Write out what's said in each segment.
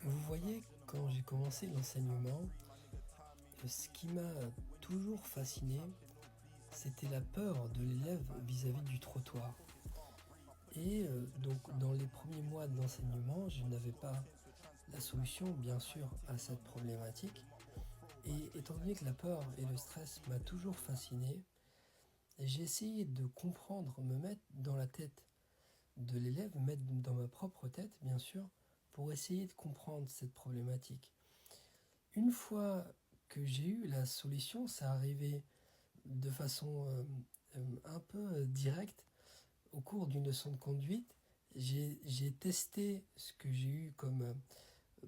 Vous voyez, quand j'ai commencé l'enseignement, ce qui m'a toujours fasciné, c'était la peur de l'élève vis-à-vis du trottoir. Et donc, dans les premiers mois de l'enseignement, je n'avais pas la solution, bien sûr, à cette problématique. Et étant donné que la peur et le stress m'a toujours fasciné, j'ai essayé de comprendre, me mettre dans la tête de l'élève, me mettre dans ma propre tête, bien sûr, pour essayer de comprendre cette problématique. Une fois que j'ai eu la solution, ça arrivait de façon un peu directe au cours d'une leçon de conduite. J'ai testé ce que j'ai eu comme,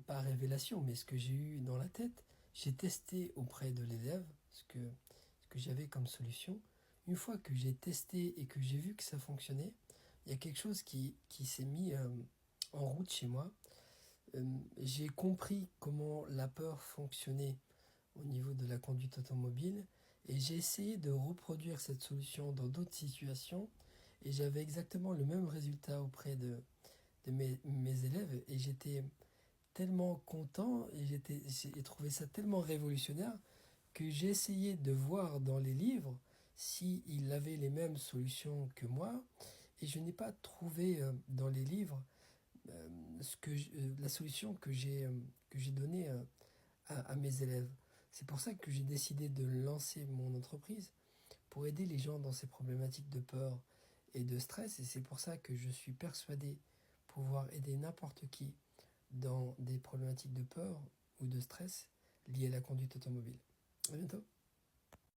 pas révélation, mais ce que j'ai eu dans la tête. J'ai testé auprès de l'élève ce que j'avais comme solution. Une fois que j'ai testé et que j'ai vu que ça fonctionnait, il y a quelque chose qui s'est mis en route chez moi. J'ai compris comment la peur fonctionnait au niveau de la conduite automobile et j'ai essayé de reproduire cette solution dans d'autres situations et j'avais exactement le même résultat auprès de mes élèves et j'étais tellement content et j'ai trouvé ça tellement révolutionnaire que j'ai essayé de voir dans les livres s'ils avaient les mêmes solutions que moi et je n'ai pas trouvé dans les livres la solution que j'ai donnée à mes élèves. C'est pour ça que j'ai décidé de lancer mon entreprise pour aider les gens dans ces problématiques de peur et de stress. Et c'est pour ça que je suis persuadé pouvoir aider n'importe qui dans des problématiques de peur ou de stress liées à la conduite automobile. À bientôt.